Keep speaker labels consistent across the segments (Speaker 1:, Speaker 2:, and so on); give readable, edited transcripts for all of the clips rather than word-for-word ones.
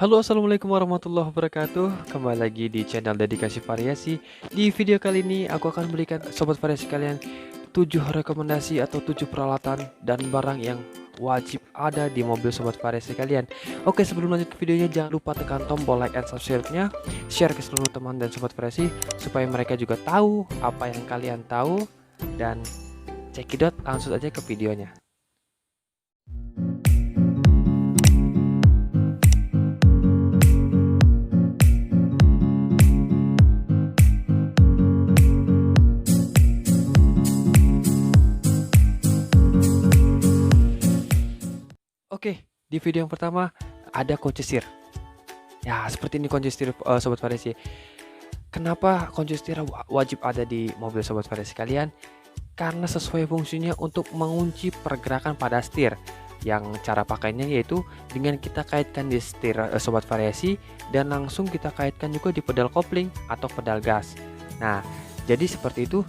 Speaker 1: Halo, assalamualaikum warahmatullahi wabarakatuh. Kembali lagi di channel Dedikasi Variasi. Di video kali ini aku akan berikan sobat variasi kalian 7 rekomendasi atau 7 peralatan dan barang yang wajib ada di mobil sobat variasi kalian. Oke, sebelum lanjut ke videonya jangan lupa tekan tombol like and subscribe-nya, share ke seluruh teman dan sobat variasi supaya mereka juga tahu apa yang kalian tahu, dan cekidot langsung aja ke videonya. Oke, di video yang pertama ada kunci setir. Ya, seperti ini kunci setir sobat variasi. Kenapa kunci setir wajib ada di mobil sobat variasi kalian? Karena sesuai fungsinya untuk mengunci pergerakan pada setir. Yang cara pakainya yaitu dengan kita kaitkan di setir sobat variasi dan langsung kita kaitkan juga di pedal kopling atau pedal gas. Nah, jadi seperti itu,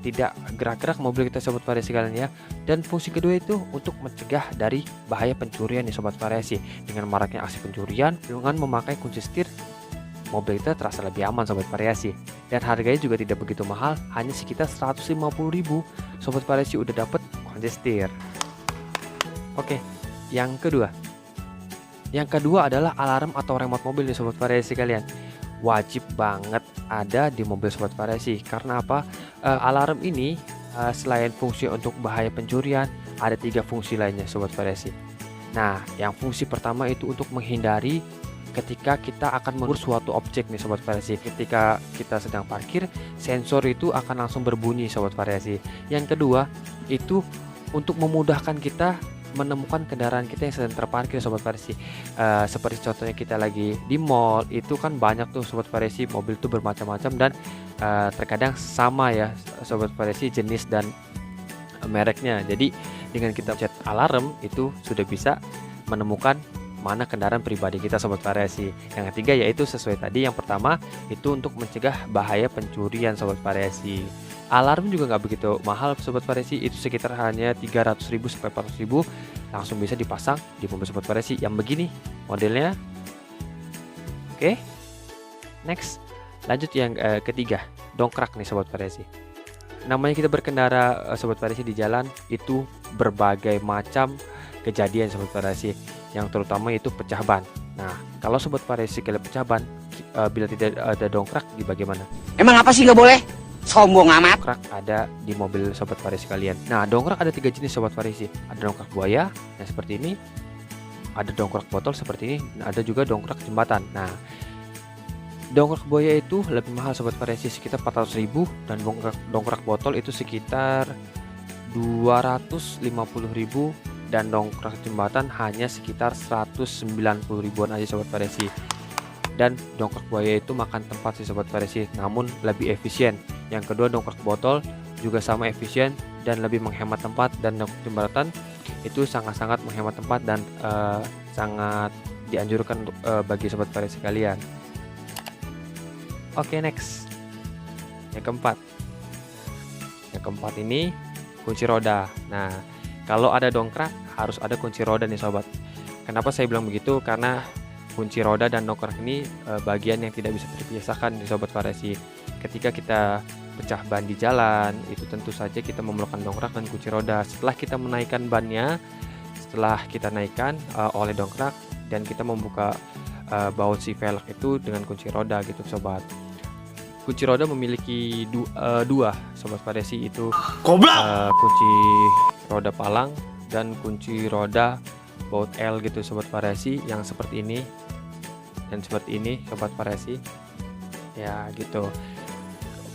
Speaker 1: tidak gerak-gerak mobil kita sobat variasi kalian ya. Dan fungsi kedua itu untuk mencegah dari bahaya pencurian nih sobat variasi. Dengan maraknya aksi pencurian dengan memakai kunci setir, mobil kita terasa lebih aman sobat variasi. Dan harganya juga tidak begitu mahal, hanya sekitar 150.000 sobat variasi udah dapet kunci setir. Oke, yang kedua adalah alarm atau remote mobil nih sobat variasi kalian. Wajib banget ada di mobil sobat variasi. Karena apa? Alarm ini selain fungsi untuk bahaya pencurian, ada 3 fungsi lainnya sobat variasi. Nah, yang fungsi pertama itu untuk menghindari ketika kita akan mengurus suatu objek nih sobat variasi. Ketika kita sedang parkir, sensor itu akan langsung berbunyi sobat variasi. Yang kedua itu untuk memudahkan kita menemukan kendaraan kita yang sedang terparkir sobat variasi. Seperti contohnya kita lagi di mall, itu kan banyak tuh sobat variasi, mobil tuh bermacam-macam dan terkadang sama ya sobat variasi jenis dan mereknya. Jadi dengan kita set alarm itu sudah bisa menemukan mana kendaraan pribadi kita sobat variasi. Yang ketiga yaitu sesuai tadi, yang pertama itu untuk mencegah bahaya pencurian sobat variasi. Alarm juga nggak begitu mahal sobat variasi, itu sekitar hanya 300.000 sampai 400.000 langsung bisa dipasang di mobil sobat variasi yang begini modelnya. Oke, next lanjut yang ketiga, dongkrak nih sobat variasi. Namanya kita berkendara sobat variasi di jalan, itu berbagai macam kejadian sobat variasi, yang terutama itu pecah ban. Nah, kalau sobat variasi kalian pecah ban, bila tidak ada dongkrak di bagaimana?
Speaker 2: Emang apa sih nggak boleh? Sombong amat.
Speaker 1: Dongkrak ada di mobil sobat variasi kalian. Nah, dongkrak ada 3 jenis sobat variasi. Ada dongkrak buaya yang seperti ini, ada dongkrak botol seperti ini, dan ada juga dongkrak jembatan. Nah, dongkrak buaya itu lebih mahal sobat variasi, sekitar 400.000, dan dongkrak botol itu sekitar 250.000, dan dongkrak jembatan hanya sekitar 190.000-an aja sobat variasi. Dan dongkrak buaya itu makan tempat sih sobat variasi, namun lebih efisien. Yang kedua, dongkrak botol juga sama efisien dan lebih menghemat tempat, dan dongkrak jembatan itu sangat-sangat menghemat tempat dan sangat dianjurkan untuk bagi sobat variasi kalian. Oke, next. Yang keempat ini kunci roda. Nah, kalau ada dongkrak harus ada kunci roda nih sobat. Kenapa saya bilang begitu? Karena kunci roda dan dongkrak ini bagian yang tidak bisa terpisahkan nih sobat variasi. Ketika kita pecah ban di jalan, itu tentu saja kita memerlukan dongkrak dan kunci roda. Setelah kita menaikkan bannya, setelah kita naikkan oleh dongkrak, dan kita membuka baut si velg itu dengan kunci roda gitu sobat. Kunci roda memiliki dua sobat variasi, itu kunci roda palang dan kunci roda baut L gitu sobat variasi, yang seperti ini dan seperti ini sobat variasi ya gitu.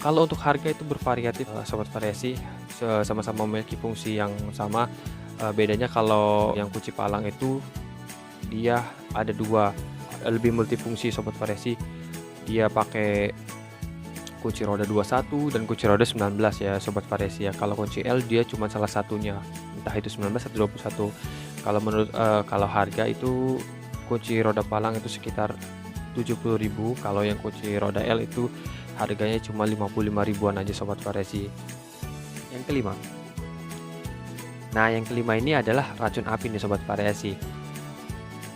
Speaker 1: Kalau untuk harga itu bervariatif sobat variasi, sama-sama memiliki fungsi yang sama. Bedanya kalau yang kunci palang itu dia ada 2, lebih multifungsi sobat variasi. Dia pakai kunci roda 21 dan kunci roda 19 ya sobat variasi ya. Kalau kunci L dia cuma salah satunya, entah itu 19 atau 21. Kalau menurut kalau harga itu kunci roda palang itu sekitar 70.000, kalau yang kunci roda L itu harganya cuma 55.000-an aja sobat variasi. Yang kelima. Nah, yang kelima ini adalah racun api nih sobat variasi.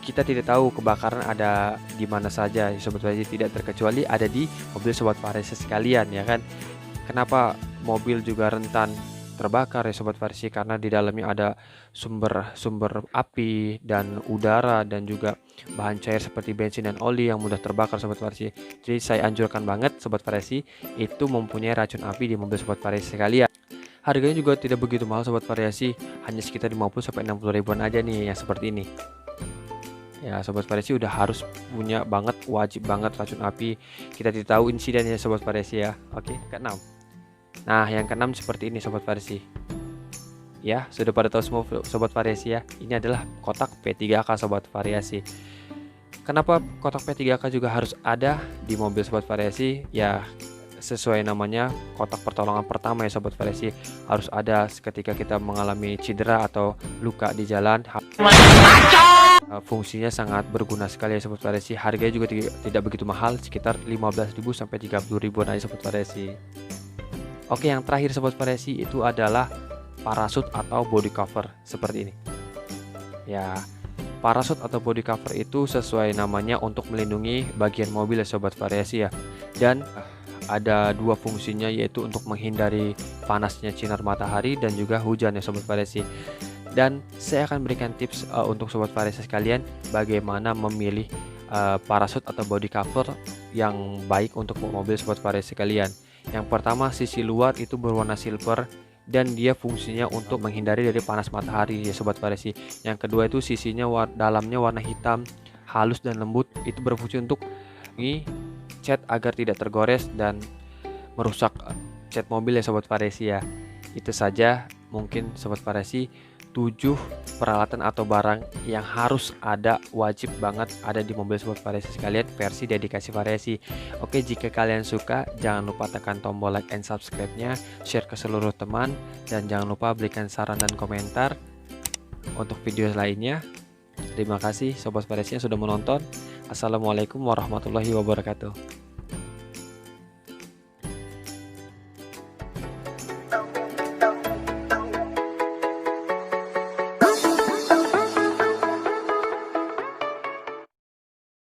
Speaker 1: kita tidak tahu kebakaran ada di mana saja ya Sobat Variasi, tidak terkecuali ada di mobil Sobat Variasi sekalian ya kan. Kenapa mobil juga rentan terbakar ya Sobat Variasi? Karena di dalamnya ada sumber api dan udara dan juga bahan cair seperti bensin dan oli yang mudah terbakar Sobat Variasi. Jadi saya anjurkan banget Sobat Variasi itu mempunyai racun api di mobil Sobat Variasi sekalian. Harganya juga tidak begitu mahal Sobat Variasi, hanya sekitar 50 sampai 60 ribuan aja nih yang seperti ini. Ya Sobat Variasi udah harus punya banget, wajib banget racun api. Kita tidak tahu insidennya Sobat Variasi ya. Oke, keenam. Nah, yang keenam seperti ini Sobat Variasi. Ya, sudah pada tahu semua Sobat Variasi ya. Ini adalah kotak P3K Sobat Variasi. Kenapa kotak P3K juga harus ada di mobil Sobat Variasi? Ya, sesuai namanya, kotak pertolongan pertama ya Sobat Variasi. Harus ada ketika kita mengalami cedera atau luka di jalan. Fungsinya sangat berguna sekali ya Sobat Variasi. Harganya juga tidak begitu mahal, sekitar 15.000 sampai 30.000 aja Sobat Variasi. Oke, yang terakhir Sobat Variasi itu adalah parasut atau body cover seperti ini. Ya, parasut atau body cover itu sesuai namanya untuk melindungi bagian mobil ya Sobat Variasi ya. Dan ada dua fungsinya, yaitu untuk menghindari panasnya sinar matahari dan juga hujan ya Sobat Variasi. Dan saya akan berikan tips untuk Sobat Variasi sekalian bagaimana memilih parasut atau body cover yang baik untuk mobil Sobat Variasi sekalian. Yang pertama, sisi luar itu berwarna silver dan dia fungsinya untuk menghindari dari panas matahari ya Sobat Variasi. Yang kedua itu sisinya dalamnya warna hitam halus dan lembut, itu berfungsi untuk cat agar tidak tergores dan merusak cat mobil ya Sobat Variasi ya. Itu saja mungkin Sobat Variasi 7 peralatan atau barang yang harus ada, wajib banget ada di mobil Sobat Variasi sekalian versi dedikasi Variasi. Oke, jika kalian suka jangan lupa tekan tombol like and subscribe-nya, share ke seluruh teman, dan jangan lupa berikan saran dan komentar untuk video lainnya. Terima kasih Sobat Variasi yang sudah menonton. Assalamualaikum warahmatullahi wabarakatuh.